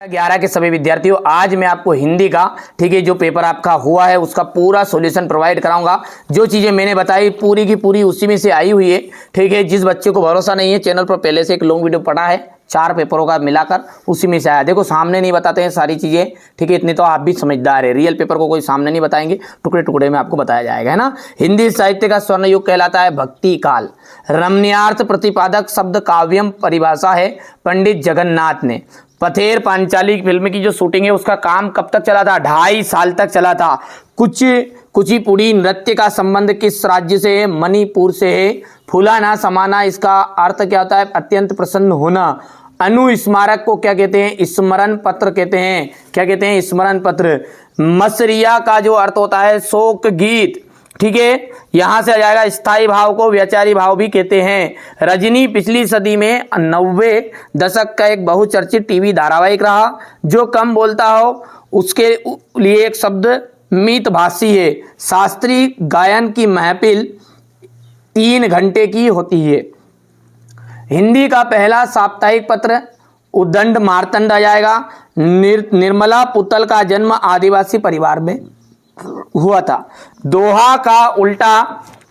11 के सभी विद्यार्थियों, आज मैं आपको हिंदी का ठीक है जो पेपर आपका हुआ है उसका पूरा सॉल्यूशन प्रोवाइड कराऊंगा। जो चीज़ें मैंने बताई पूरी की पूरी उसी में से आई हुई है। ठीक है, जिस बच्चे को भरोसा नहीं है, चैनल पर पहले से एक लॉन्ग वीडियो पड़ा है 4 पेपरों का मिलाकर, उसी में से आया। देखो सामने नहीं बताते हैं सारी चीज़ें, ठीक है, इतने तो आप भी समझदार है। रियल पेपर को कोई सामने नहीं बताएंगे, टुकड़े टुकड़े में आपको बताया जाएगा, है ना। हिंदी साहित्य का स्वर्ण युग कहलाता है भक्ति काल। रमणीयार्थ प्रतिपादक शब्द काव्यम परिभाषा है पंडित जगन्नाथ ने। पथेर पांचाली फिल्म की जो शूटिंग है उसका काम कब तक चला था? 2.5 साल तक चला था। कुचिपुड़ी नृत्य का संबंध किस राज्य से है? मणिपुर से है। फूला ना समाना, इसका अर्थ क्या होता है? अत्यंत प्रसन्न होना। अनुस्मारक को क्या कहते हैं? स्मरण पत्र कहते हैं। क्या कहते हैं? स्मरण पत्र। मसरिया का जो अर्थ होता है शोक गीत। ठीक है, यहां से आ जाएगा। स्थायी भाव को व्यचारी भाव भी कहते हैं। रजनी पिछली सदी में 90 दशक का एक बहुचर्चित टीवी धारावाहिक रहा। जो कम बोलता हो उसके लिए एक शब्द मितभाषी है। शास्त्रीय गायन की महफिल 3 घंटे की होती है। हिंदी का पहला साप्ताहिक पत्र उद्दंड मार्तंड आ जाएगा। निर्मला पुतल का जन्म आदिवासी परिवार में हुआ था। दोहा का उल्टा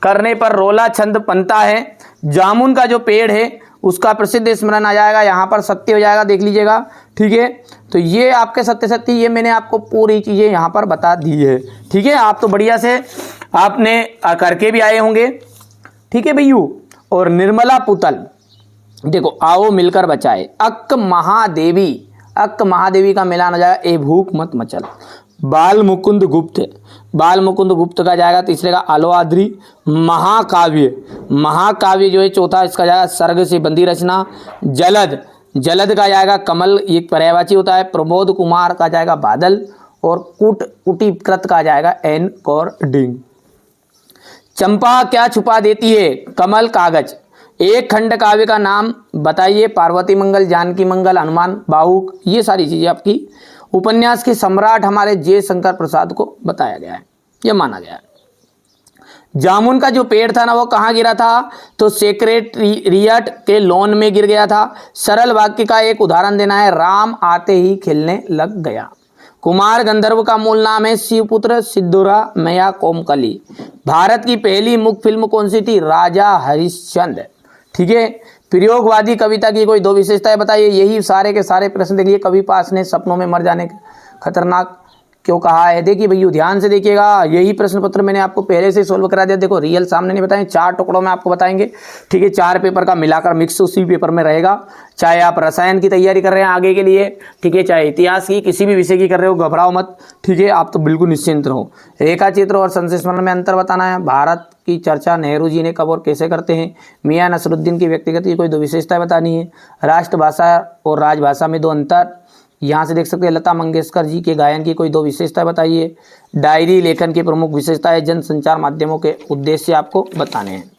करने पर रोला छंद बनता है। जामुन का जो पेड़ है उसका प्रसिद्ध स्मरण आ जाएगा। यहाँ पर सत्य हो जाएगा, देख लीजिएगा। ठीक है, तो ये आपके सत्य ये मैंने आपको पूरी चीज़ें यहाँ पर बता दी है। ठीक है, आप तो बढ़िया से आपने करके भी आए होंगे। ठीक है भैयू। और निर्मला पुतल, देखो आओ मिलकर बचाए। अक्क महादेवी का मिलान हो जाएगा। ए भूख मत मचल। बाल मुकुंद गुप्त का जाएगा तीसरे का अलोआद्री। महाकाव्य जो है चौथा, इसका जाएगा सर्ग से बंदी रचना। जलद का जाएगा कमल, एक पर्यायवाची होता है। प्रमोद कुमार का जाएगा बादल। और कुटीकृत का जाएगा एनकोर्डिंग। चंपा क्या छुपा देती है? कमल कागज। एक खंड काव्य का नाम बताइए? पार्वती मंगल, जानकी मंगल, हनुमान बाहुक, ये सारी चीजें आपकी उपन्यास के सम्राट हमारे जे शंकर प्रसाद को बताया गया है, यह माना गया है। जामुन का जो पेड़ था ना वो कहाँ गिरा था? तो सेक्रेटेरिएट के लॉन में गिर गया था। सरल वाक्य का एक उदाहरण देना है। राम आते ही खेलने लग गया। कुमार गंधर्व का मूल नाम है शिवपुत्र सिद्धूरा मैया कोमकली। भारत की पहली मुख्य फिल्म कौन सी थी? राजा हरिश्चंद्र। ठीक है, प्रयोगवादी कविता की कोई 2 विशेषताएं बताइए। यही सारे के सारे प्रश्न देखिए। कवि पास ने सपनों में मर जाने खतरनाक क्यों कहा है? देखिए भैया ध्यान से देखिएगा। यही प्रश्न पत्र मैंने आपको पहले से सोल्व करा दिया। देखो रियल सामने नहीं बताएंगे, 4 टुकड़ों में आपको बताएंगे। ठीक है, 4 पेपर का मिलाकर मिक्स उसी पेपर में रहेगा। चाहे आप रसायन की तैयारी कर रहे हैं आगे के लिए, ठीक है, चाहे इतिहास की किसी भी विषय की कर रहे हो, घबराओ मत। ठीक है, आप तो बिल्कुल निश्चिंत रहो। रेखा चित्र और संश्लेषण में अंतर बताना है। भारत की चर्चा नेहरू जी ने कब और कैसे करते हैं? मियां नसरुद्दीन की व्यक्तिगत की कोई 2 विशेषताएं बतानी है। राष्ट्रभाषा और राजभाषा में 2 अंतर। यहाँ से देख सकते हैं लता मंगेशकर जी के गायन की कोई 2 विशेषताएं बताइए। डायरी लेखन की प्रमुख विशेषताएं। जन संचार माध्यमों के उद्देश्य आपको बताने हैं।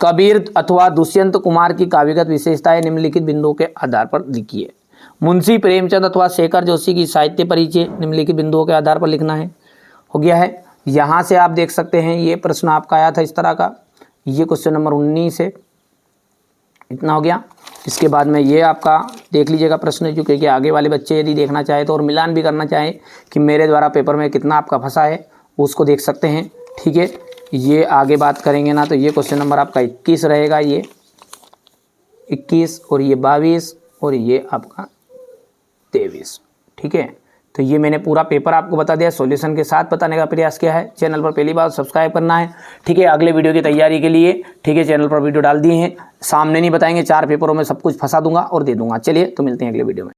कबीर अथवा दुष्यंत कुमार की काव्यगत विशेषताएं निम्नलिखित बिंदुओं के आधार पर लिखिए। मुंशी प्रेमचंद अथवा शेखर जोशी की साहित्य परिचय निम्नलिखित बिंदुओं के आधार पर लिखना है। हो गया है। यहाँ से आप देख सकते हैं ये प्रश्न आपका आया था इस तरह का। ये क्वेश्चन नंबर 19 है, इतना हो गया। इसके बाद में ये आपका देख लीजिएगा प्रश्न, जो कि आगे वाले बच्चे यदि देखना चाहे तो और मिलान भी करना चाहे कि मेरे द्वारा पेपर में कितना आपका फंसा है, उसको देख सकते हैं। ठीक है, ये आगे बात करेंगे ना, तो ये क्वेश्चन नंबर आपका 21 रहेगा। ये 21 और ये 22 और ये आपका 23। ठीक है, तो ये मैंने पूरा पेपर आपको बता दिया। सॉल्यूशन के साथ बताने का प्रयास किया है। चैनल पर पहली बार सब्सक्राइब करना है। ठीक है, अगले वीडियो की तैयारी के लिए ठीक है चैनल पर वीडियो डाल दिए हैं। सामने नहीं बताएंगे, 4 पेपरों में सब कुछ फंसा दूंगा और दे दूंगा। चलिए तो मिलते हैं अगले वीडियो में।